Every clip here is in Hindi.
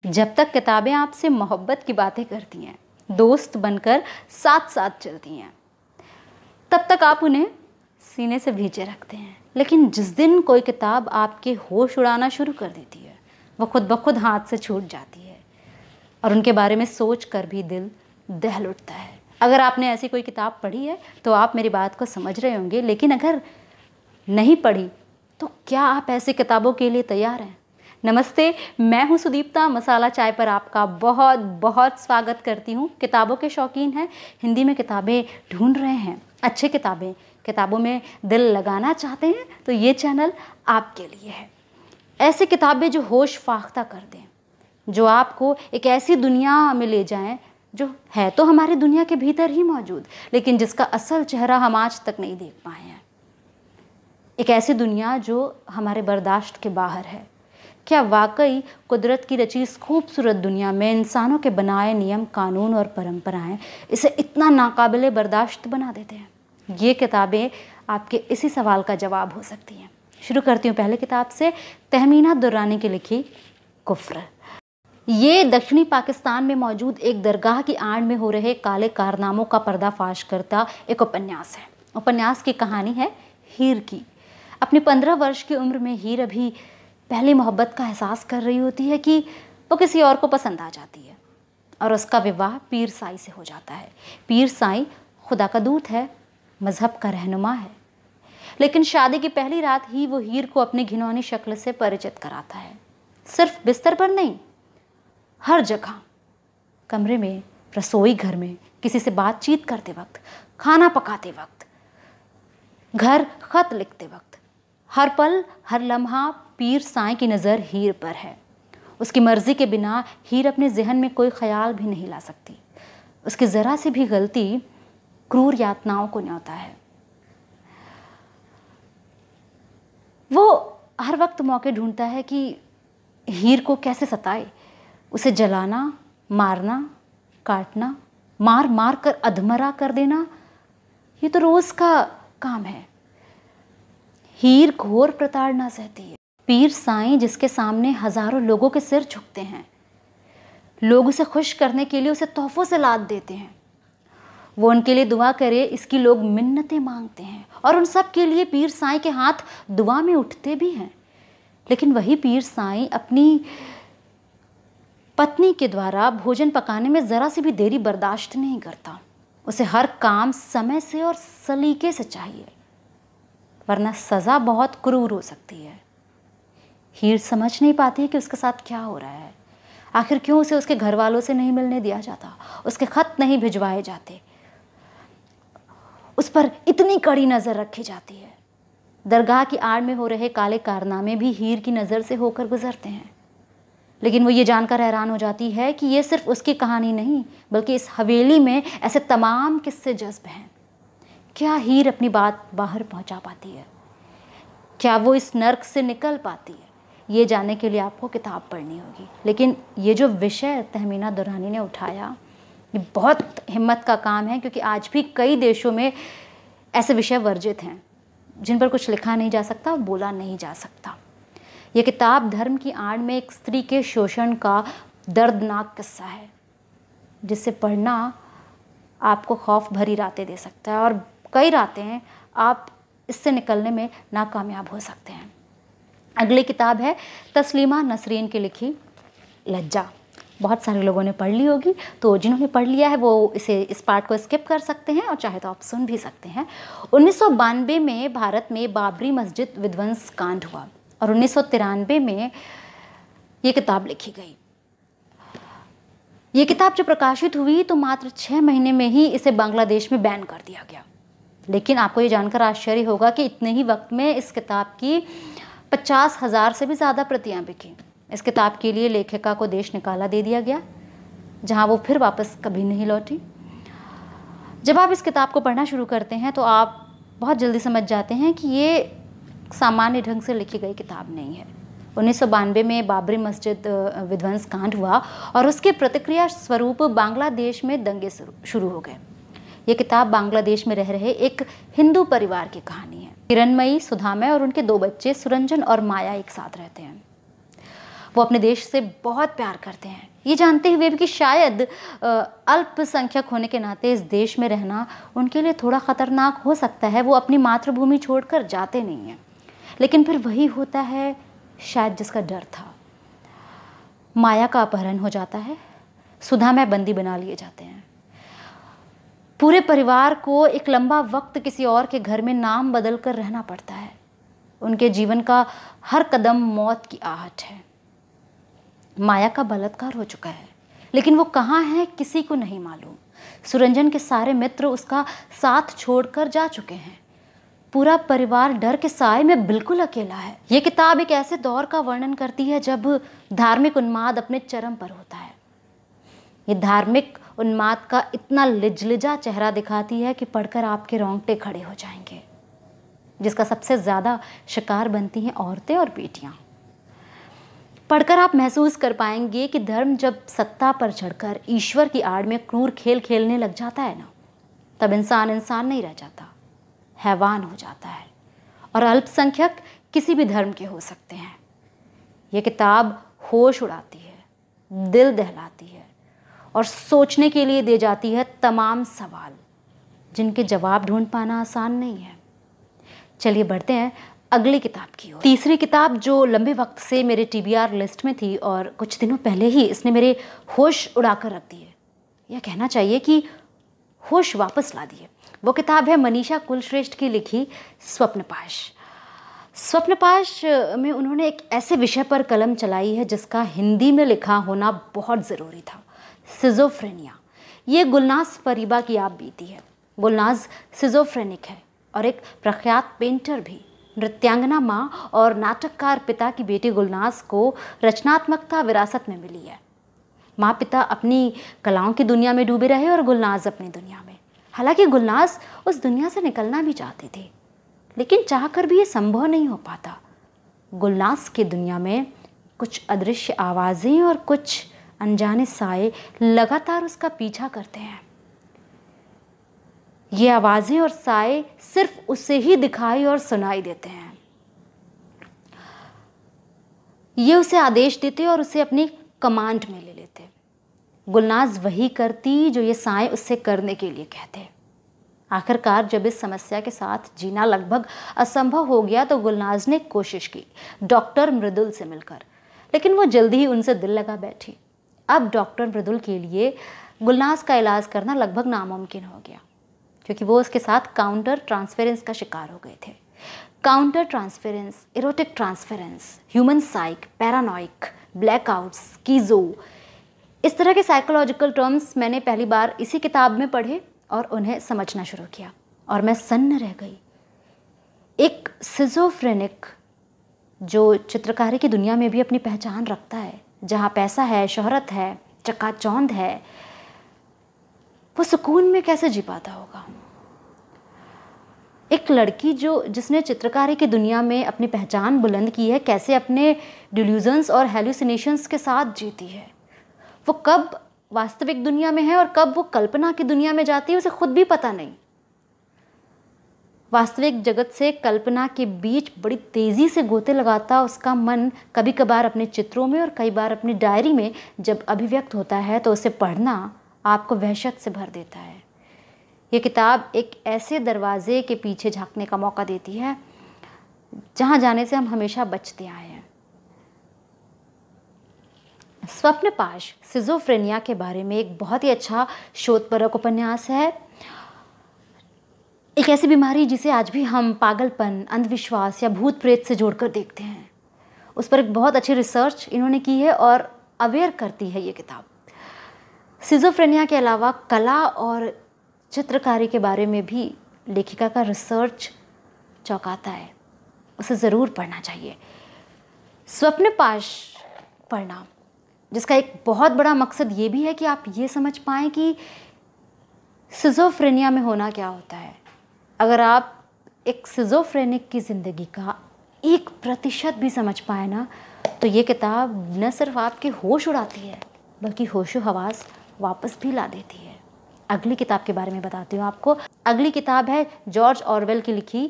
जब तक किताबें आपसे मोहब्बत की बातें करती हैं, दोस्त बनकर साथ साथ चलती हैं, तब तक आप उन्हें सीने से भींचे रखते हैं। लेकिन जिस दिन कोई किताब आपके होश उड़ाना शुरू कर देती है, वो खुद ब खुद हाथ से छूट जाती है और उनके बारे में सोच कर भी दिल दहल उठता है। अगर आपने ऐसी कोई किताब पढ़ी है तो आप मेरी बात को समझ रहे होंगे, लेकिन अगर नहीं पढ़ी तो क्या आप ऐसी किताबों के लिए तैयार हैं? नमस्ते, मैं हूं सुदीप्ता। मसाला चाय पर आपका बहुत बहुत स्वागत करती हूं। किताबों के शौकीन हैं, हिंदी में किताबें ढूंढ रहे हैं, अच्छी किताबों में दिल लगाना चाहते हैं तो ये चैनल आपके लिए है। ऐसी किताबें जो होश फाख्ता कर दें, जो आपको एक ऐसी दुनिया में ले जाएं जो है तो हमारी दुनिया के भीतर ही मौजूद, लेकिन जिसका असल चेहरा हम आज तक नहीं देख पाए हैं। एक ऐसी दुनिया जो हमारे बर्दाश्त के बाहर है। क्या वाकई कुदरत की रची इस खूबसूरत दुनिया में इंसानों के बनाए नियम, कानून और परंपराएं इसे इतना नाकाबिले बर्दाश्त बना देते हैं? ये किताबें आपके इसी सवाल का जवाब हो सकती हैं। शुरू करती हूँ पहले किताब से, तहमीना दुर्रानी की लिखी कुफ्र। ये दक्षिणी पाकिस्तान में मौजूद एक दरगाह की आड़ में हो रहे काले कारनामों का पर्दाफाश करता एक उपन्यास है। उपन्यास की कहानी है हीर की। अपनी 15 वर्ष की उम्र में हीर अभी पहली मोहब्बत का एहसास कर रही होती है कि वो किसी और को पसंद आ जाती है और उसका विवाह पीर साई से हो जाता है। पीर साई खुदा का दूत है, मजहब का रहनुमा है, लेकिन शादी की पहली रात ही वो हीर को अपनी घिनौनी शक्ल से परिचित कराता है। सिर्फ बिस्तर पर नहीं, हर जगह, कमरे में, रसोई घर में, किसी से बातचीत करते वक्त, खाना पकाते वक्त, घर खत लिखते वक्त, हर पल हर लम्हा पीर साई की नज़र हीर पर है। उसकी मर्जी के बिना हीर अपने जहन में कोई ख्याल भी नहीं ला सकती। उसकी ज़रा सी भी गलती क्रूर यातनाओं को न्योता है। वो हर वक्त मौके ढूंढता है कि हीर को कैसे सताए, उसे जलाना, मारना, काटना, मार मार कर अधमरा कर देना, ये तो रोज़ का काम है। हीर घोर प्रताड़ना सहती है। पीर साईं जिसके सामने हजारों लोगों के सिर झुकते हैं, लोग उसे खुश करने के लिए उसे तोहफों से लाद देते हैं। वो उनके लिए दुआ करे, इसकी लोग मिन्नतें मांगते हैं और उन सब के लिए पीर साईं के हाथ दुआ में उठते भी हैं। लेकिन वही पीर साईं अपनी पत्नी के द्वारा भोजन पकाने में ज़रा सी भी देरी बर्दाश्त नहीं करता। उसे हर काम समय से और सलीके से चाहिए, वरना सज़ा बहुत क्रूर हो सकती है। हीर समझ नहीं पाती कि उसके साथ क्या हो रहा है। आखिर क्यों उसे उसके घर वालों से नहीं मिलने दिया जाता, उसके खत नहीं भिजवाए जाते, उस पर इतनी कड़ी नज़र रखी जाती है। दरगाह की आड़ में हो रहे काले कारनामे भी हीर की नज़र से होकर गुजरते हैं, लेकिन वो ये जानकर हैरान हो जाती है कि ये सिर्फ उसकी कहानी नहीं, बल्कि इस हवेली में ऐसे तमाम किस्से जज्ब हैं। क्या हीर अपनी बात बाहर पहुंचा पाती है? क्या वो इस नर्क से निकल पाती है? ये जानने के लिए आपको किताब पढ़नी होगी। लेकिन ये जो विषय तहमीना दुर्रानी ने उठाया, ये बहुत हिम्मत का काम है, क्योंकि आज भी कई देशों में ऐसे विषय वर्जित हैं जिन पर कुछ लिखा नहीं जा सकता, बोला नहीं जा सकता। ये किताब धर्म की आड़ में एक स्त्री के शोषण का दर्दनाक किस्सा है, जिसे पढ़ना आपको खौफ भरी रातें दे सकता है और कई रातें आप इससे निकलने में नाकामयाब हो सकते हैं। अगली किताब है तस्लीमा नसरीन की लिखी लज्जा। बहुत सारे लोगों ने पढ़ ली होगी, तो जिन्होंने पढ़ लिया है वो इस पार्ट को स्किप कर सकते हैं और चाहे तो आप सुन भी सकते हैं। 1992 में भारत में बाबरी मस्जिद विध्वंस कांड हुआ और 1993 में ये किताब लिखी गई। ये किताब जब प्रकाशित हुई तो मात्र 6 महीने में ही इसे बांग्लादेश में बैन कर दिया गया। लेकिन आपको ये जानकर आश्चर्य होगा कि इतने ही वक्त में इस किताब की 50,000 से भी ज़्यादा प्रतियां बिकी। इस किताब के लिए लेखिका को देश निकाला दे दिया गया, जहां वो फिर वापस कभी नहीं लौटी। जब आप इस किताब को पढ़ना शुरू करते हैं तो आप बहुत जल्दी समझ जाते हैं कि ये सामान्य ढंग से लिखी गई किताब नहीं है। 1992 में बाबरी मस्जिद विध्वंस कांड हुआ और उसके प्रतिक्रिया स्वरूप बांग्लादेश में दंगे शुरू हो गए। ये किताब बांग्लादेश में रह रहे एक हिंदू परिवार की कहानी है। किरणमयी, सुधामय और उनके 2 बच्चे सुरंजन और माया एक साथ रहते हैं। वो अपने देश से बहुत प्यार करते हैं, ये जानते हुए भी कि शायद अल्पसंख्यक होने के नाते इस देश में रहना उनके लिए थोड़ा ख़तरनाक हो सकता है। वो अपनी मातृभूमि छोड़कर जाते नहीं हैं, लेकिन फिर वही होता है शायद जिसका डर था। माया का अपहरण हो जाता है, सुधा में बंदी बना लिए जाते हैं। पूरे परिवार को एक लंबा वक्त किसी और के घर में नाम बदल कर रहना पड़ता है। उनके जीवन का हर कदम मौत की आहट है। माया का बलात्कार हो चुका है, लेकिन वो कहाँ है किसी को नहीं मालूम। सुरंजन के सारे मित्र उसका साथ छोड़कर जा चुके हैं। पूरा परिवार डर के साए में बिल्कुल अकेला है। ये किताब एक ऐसे दौर का वर्णन करती है जब धार्मिक उन्माद अपने चरम पर होता है। ये धार्मिक उन्माद का इतना लिजलिजा चेहरा दिखाती है कि पढ़कर आपके रोंगटे खड़े हो जाएंगे, जिसका सबसे ज़्यादा शिकार बनती हैं औरतें और बेटियां। पढ़कर आप महसूस कर पाएंगे कि धर्म जब सत्ता पर चढ़कर ईश्वर की आड़ में क्रूर खेल खेलने लग जाता है ना, तब इंसान इंसान नहीं रह जाता, हैवान हो जाता है। और अल्पसंख्यक किसी भी धर्म के हो सकते हैं। यह किताब होश उड़ाती है, दिल दहलाती है और सोचने के लिए दे जाती है तमाम सवाल, जिनके जवाब ढूंढ पाना आसान नहीं है। चलिए बढ़ते हैं अगली किताब की ओर। तीसरी किताब जो लंबे वक्त से मेरे TBR लिस्ट में थी और कुछ दिनों पहले ही इसने मेरे होश उड़ाकर रख दिए, यह कहना चाहिए कि होश वापस ला दिए। वो किताब है मनीषा कुलश्रेष्ठ की लिखी स्वप्नपाश। स्वप्नपाश में उन्होंने एक ऐसे विषय पर कलम चलाई है जिसका हिंदी में लिखा होना बहुत ज़रूरी था, सिजोफ्रेनिया। ये गुलनाज फरीबा की आप बीती है। गुलनाज सिजोफ्रेनिक है और एक प्रख्यात पेंटर भी। नृत्यांगना माँ और नाटककार पिता की बेटी गुलनाज को रचनात्मकता विरासत में मिली है। माँ पिता अपनी कलाओं की दुनिया में डूबे रहे और गुलनाज अपनी दुनिया में। हालांकि गुलनाज उस दुनिया से निकलना भी चाहती थी, लेकिन चाहकर भी ये संभव नहीं हो पाता। गुलनाज की दुनिया में कुछ अदृश्य आवाज़ें और कुछ अनजाने साए लगातार उसका पीछा करते हैं। ये आवाज़ें और साए सिर्फ उसे ही दिखाई और सुनाई देते हैं। ये उसे आदेश देते और उसे अपनी कमांड में ले लेते। गुलनाज वही करती जो ये साए उससे करने के लिए कहते। आखिरकार जब इस समस्या के साथ जीना लगभग असंभव हो गया तो गुलनाज ने कोशिश की डॉक्टर मृदुल से मिलकर, लेकिन वो जल्दी ही उनसे दिल लगा बैठी। अब डॉक्टर मृदुल के लिए गुलनाज का इलाज करना लगभग नामुमकिन हो गया, क्योंकि वो उसके साथ काउंटर ट्रांसफेरेंस का शिकार हो गए थे। Counter transference, erotic transference, human psyche, paranoiac, blackouts, schizo, इस तरह के साइकोलॉजिकल टर्म्स मैंने पहली बार इसी किताब में पढ़े और उन्हें समझना शुरू किया और मैं सन्न रह गई। एक सिजोफ्रेनिक जो चित्रकारी की दुनिया में भी अपनी पहचान रखता है, जहाँ पैसा है, शोहरत है, चकाचौंध है, वो सुकून में कैसे जी पाता होगा। एक लड़की जिसने चित्रकारी की दुनिया में अपनी पहचान बुलंद की है, कैसे अपने डिल्यूजन्स और हेलुसिनेशंस के साथ जीती है। वो कब वास्तविक दुनिया में है और कब वो कल्पना की दुनिया में जाती है, उसे खुद भी पता नहीं। वास्तविक जगत से कल्पना के बीच बड़ी तेज़ी से गोते लगाता उसका मन कभी कभार अपने चित्रों में और कई बार अपनी डायरी में जब अभिव्यक्त होता है तो उसे पढ़ना आपको वहशत से भर देता है। ये किताब एक ऐसे दरवाजे के पीछे झांकने का मौका देती है जहां जाने से हम हमेशा बचते आए हैं। स्वप्नपाश सिजोफ्रेनिया के बारे में एक बहुत ही अच्छा शोधपरक उपन्यास है। एक ऐसी बीमारी जिसे आज भी हम पागलपन, अंधविश्वास या भूत प्रेत से जोड़कर देखते हैं, उस पर एक बहुत अच्छी रिसर्च इन्होंने की है और अवेयर करती है ये किताब। सिजोफ्रेनिया के अलावा कला और चित्रकारी के बारे में भी लेखिका का रिसर्च चौंकाता है, उसे ज़रूर पढ़ना चाहिए। स्वप्नपाश पढ़ना, जिसका एक बहुत बड़ा मकसद ये भी है कि आप ये समझ पाएँ कि सिजोफ्रेनिया में होना क्या होता है। अगर आप एक सिजोफ्रेनिक की ज़िंदगी का 1% भी समझ पाए ना, तो ये किताब न सिर्फ आपके होश उड़ाती है बल्कि होशो हवास वापस भी ला देती है। अगली किताब के बारे में बताती हूँ आपको। अगली किताब है जॉर्ज ऑरवेल की लिखी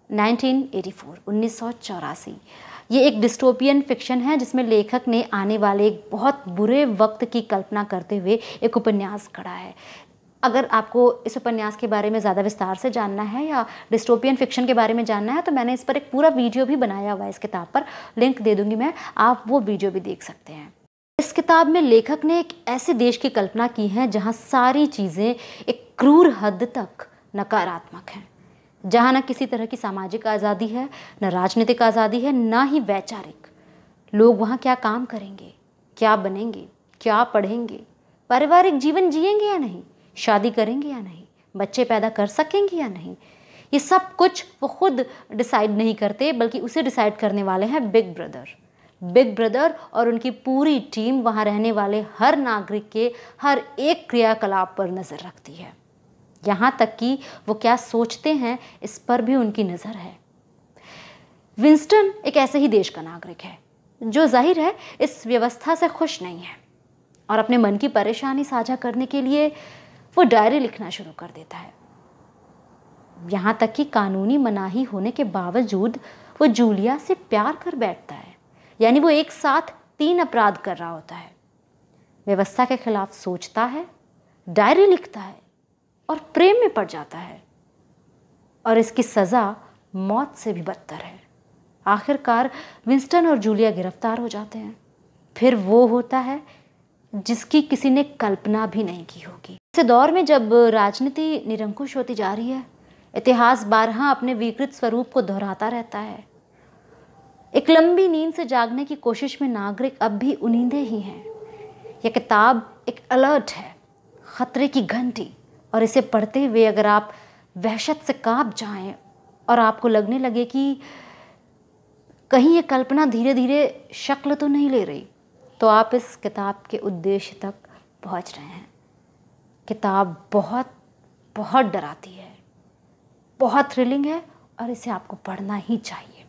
1984, 1984। ये एक डिस्टोपियन फिक्शन है जिसमें लेखक ने आने वाले एक बहुत बुरे वक्त की कल्पना करते हुए एक उपन्यास गढ़ा है। अगर आपको इस उपन्यास के बारे में ज़्यादा विस्तार से जानना है या डिस्टोपियन फिक्शन के बारे में जानना है तो मैंने इस पर एक पूरा वीडियो भी बनाया हुआ है, इस किताब पर लिंक दे दूंगी मैं, आप वो वीडियो भी देख सकते हैं। इस किताब में लेखक ने एक ऐसे देश की कल्पना की है जहाँ सारी चीज़ें एक क्रूर हद तक नकारात्मक हैं, जहाँ न किसी तरह की सामाजिक आज़ादी है, न राजनीतिक आज़ादी है, ना ही वैचारिक। लोग वहाँ क्या काम करेंगे, क्या बनेंगे, क्या पढ़ेंगे, पारिवारिक जीवन जिएंगे या नहीं, शादी करेंगे या नहीं, बच्चे पैदा कर सकेंगे या नहीं, ये सब कुछ वो खुद डिसाइड नहीं करते, बल्कि उसे डिसाइड करने वाले हैं बिग ब्रदर। बिग ब्रदर और उनकी पूरी टीम वहाँ रहने वाले हर नागरिक के हर एक क्रियाकलाप पर नज़र रखती है। यहाँ तक कि वो क्या सोचते हैं इस पर भी उनकी नज़र है। विंस्टन एक ऐसे ही देश का नागरिक है जो जाहिर है इस व्यवस्था से खुश नहीं है और अपने मन की परेशानी साझा करने के लिए वो डायरी लिखना शुरू कर देता है। यहाँ तक कि कानूनी मनाही होने के बावजूद वो जूलिया से प्यार कर बैठता है, यानी वो एक साथ 3 अपराध कर रहा होता है। व्यवस्था के खिलाफ सोचता है, डायरी लिखता है और प्रेम में पड़ जाता है, और इसकी सज़ा मौत से भी बदतर है। आखिरकार विंस्टन और जूलिया गिरफ्तार हो जाते हैं। फिर वो होता है जिसकी किसी ने कल्पना भी नहीं की होगी। इस दौर में जब राजनीति निरंकुश होती जा रही है, इतिहास बारहा अपने विकृत स्वरूप को दोहराता रहता है। एक लंबी नींद से जागने की कोशिश में नागरिक अब भी उनींदे ही हैं। यह किताब एक अलर्ट है, खतरे की घंटी, और इसे पढ़ते हुए अगर आप वहशत से कांप जाएं और आपको लगने लगे कि कहीं ये कल्पना धीरे धीरे शक्ल तो नहीं ले रही, तो आप इस किताब के उद्देश्य तक पहुंच रहे हैं। किताब बहुत बहुत डराती है, बहुत थ्रिलिंग है और इसे आपको पढ़ना ही चाहिए।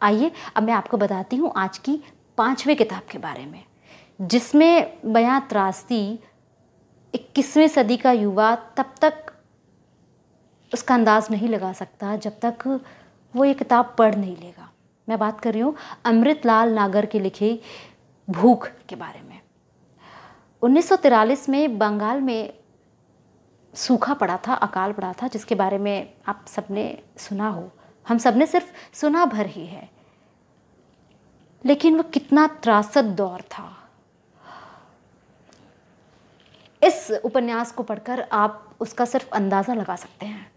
आइए अब मैं आपको बताती हूँ आज की 5वें किताब के बारे में, जिसमें बयां त्रासदी 21वीं सदी का युवा तब तक उसका अंदाज़ नहीं लगा सकता जब तक वो ये किताब पढ़ नहीं लेगा। मैं बात कर रही हूँ अमृतलाल नागर के लिखे भूख के बारे में। 1943 में बंगाल में सूखा पड़ा था, अकाल पड़ा था, जिसके बारे में आप सबने सुना हो, हम सबने सिर्फ सुना भर ही है, लेकिन वो कितना त्रासद दौर था। इस उपन्यास को पढ़कर आप उसका सिर्फ अंदाज़ा लगा सकते हैं।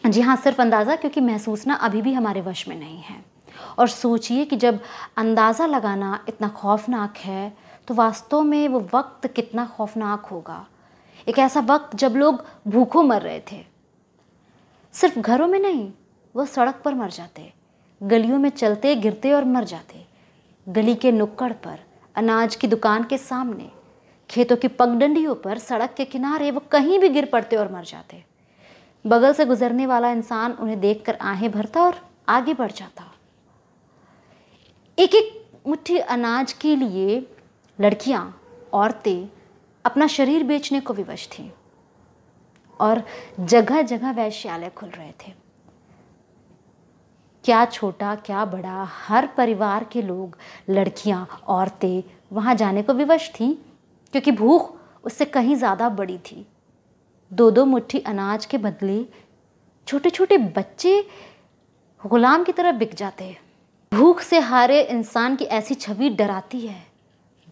जी हाँ, सिर्फ अंदाज़ा, क्योंकि महसूसना अभी भी हमारे वश में नहीं है। और सोचिए कि जब अंदाज़ा लगाना इतना खौफनाक है तो वास्तव में वो वक्त कितना खौफनाक होगा। एक ऐसा वक्त जब लोग भूखों मर रहे थे, सिर्फ घरों में नहीं, वो सड़क पर मर जाते, गलियों में चलते गिरते और मर जाते, गली के नुक्कड़ पर, अनाज की दुकान के सामने, खेतों की पगडंडियों पर, सड़क के किनारे, वो कहीं भी गिर पड़ते और मर जाते। बगल से गुजरने वाला इंसान उन्हें देखकर आहें भरता और आगे बढ़ जाता। एक एक मुट्ठी अनाज के लिए लड़कियां, औरतें अपना शरीर बेचने को विवश थीं और जगह जगह वैश्यालय खुल रहे थे। क्या छोटा क्या बड़ा, हर परिवार के लोग, लड़कियां, औरतें वहां जाने को विवश थीं, क्योंकि भूख उससे कहीं ज़्यादा बड़ी थी। 2-2 मुट्ठी अनाज के बदले छोटे छोटे बच्चे गुलाम की तरह बिक जाते। भूख से हारे इंसान की ऐसी छवि डराती है,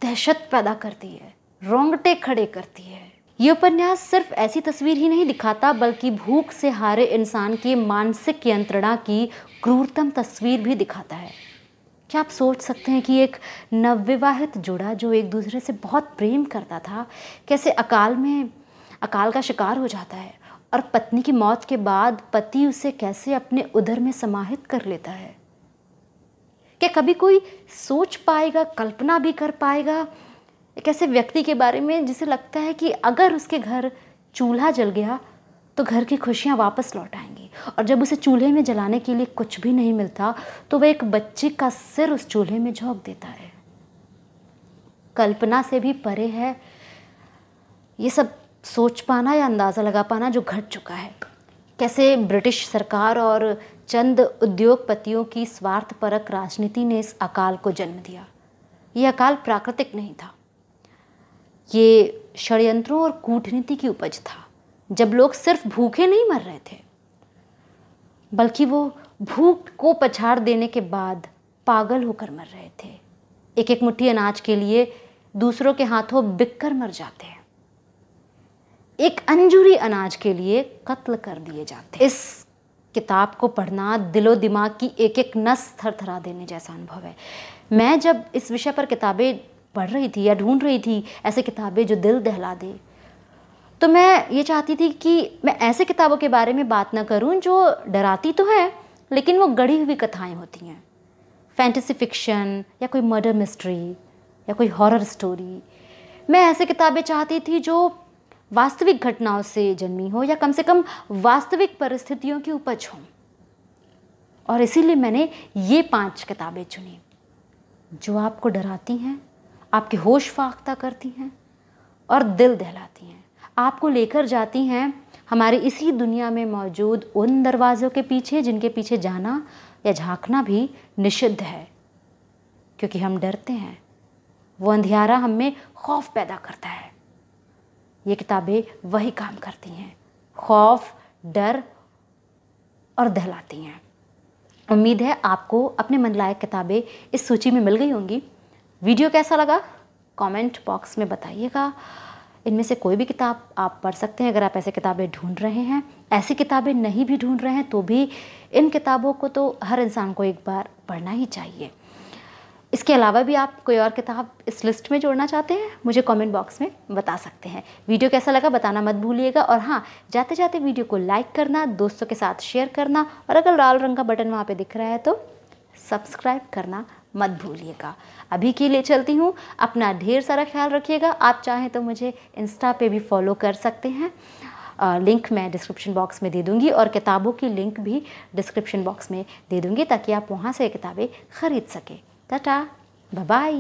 दहशत पैदा करती है, रोंगटे खड़े करती है। ये उपन्यास सिर्फ ऐसी तस्वीर ही नहीं दिखाता, बल्कि भूख से हारे इंसान की मानसिक यंत्रणा की क्रूरतम तस्वीर भी दिखाता है। क्या आप सोच सकते हैं कि एक नवविवाहित जोड़ा जो एक दूसरे से बहुत प्रेम करता था, कैसे अकाल का शिकार हो जाता है, और पत्नी की मौत के बाद पति उसे कैसे अपने उदर में समाहित कर लेता है। क्या कभी कोई सोच पाएगा, कल्पना भी कर पाएगा एक ऐसे व्यक्ति के बारे में जिसे लगता है कि अगर उसके घर चूल्हा जल गया तो घर की खुशियां वापस लौट आएंगी, और जब उसे चूल्हे में जलाने के लिए कुछ भी नहीं मिलता तो वह एक बच्चे का सिर उस चूल्हे में झोंक देता है। कल्पना से भी परे है ये सब सोच पाना या अंदाज़ा लगा पाना जो घट चुका है। कैसे ब्रिटिश सरकार और चंद उद्योगपतियों की स्वार्थपरक राजनीति ने इस अकाल को जन्म दिया। ये अकाल प्राकृतिक नहीं था, ये षड्यंत्रों और कूटनीति की उपज था। जब लोग सिर्फ भूखे नहीं मर रहे थे, बल्कि वो भूख को पछाड़ देने के बाद पागल होकर मर रहे थे। एक एक मुट्ठी अनाज के लिए दूसरों के हाथों बिककर मर जाते हैं। एक अंजूरी अनाज के लिए कत्ल कर दिए जाते। इस किताब को पढ़ना दिलो दिमाग की एक एक नस थरथरा देने जैसा अनुभव है। मैं जब इस विषय पर किताबें पढ़ रही थी या ढूंढ रही थी ऐसे किताबें जो दिल दहला दे, तो मैं ये चाहती थी कि मैं ऐसे किताबों के बारे में बात ना करूं जो डराती तो है लेकिन वो गढ़ी हुई कथाएं होती हैं, फैंटेसी फिक्शन या कोई मर्डर मिस्ट्री या कोई हॉरर स्टोरी। मैं ऐसे किताबें चाहती थी जो वास्तविक घटनाओं से जन्मी हो या कम से कम वास्तविक परिस्थितियों की उपज हो। और इसीलिए मैंने ये 5 किताबें चुनी जो आपको डराती हैं, आपके होश फाख्ता करती हैं और दिल दहलाती हैं, आपको लेकर जाती हैं हमारे इसी दुनिया में मौजूद उन दरवाज़ों के पीछे जिनके पीछे जाना या झांकना भी निषिद्ध है, क्योंकि हम डरते हैं। वो अंधियारा हम में खौफ पैदा करता है। ये किताबें वही काम करती हैं, खौफ, डर और दहलाती हैं। उम्मीद है आपको अपने मनलायक किताबें इस सूची में मिल गई होंगी। वीडियो कैसा लगा कमेंट बॉक्स में बताइएगा। इनमें से कोई भी किताब आप पढ़ सकते हैं अगर आप ऐसे किताबें ढूंढ रहे हैं। ऐसी किताबें नहीं भी ढूंढ रहे हैं तो भी इन किताबों को तो हर इंसान को एक बार पढ़ना ही चाहिए। इसके अलावा भी आप कोई और किताब इस लिस्ट में जोड़ना चाहते हैं मुझे कमेंट बॉक्स में बता सकते हैं। वीडियो कैसा लगा बताना मत भूलिएगा। और हाँ, जाते जाते वीडियो को लाइक करना, दोस्तों के साथ शेयर करना और अगर लाल रंग का बटन वहाँ पे दिख रहा है तो सब्सक्राइब करना मत भूलिएगा। अभी के लिए चलती हूँ, अपना ढेर सारा ख्याल रखिएगा। आप चाहें तो मुझे इंस्टा पे भी फॉलो कर सकते हैं, लिंक मैं डिस्क्रिप्शन बॉक्स में दे दूँगी और किताबों की लिंक भी डिस्क्रिप्शन बॉक्स में दे दूँगी ताकि आप वहाँ से किताबें ख़रीद सकें। Tata, bye bye.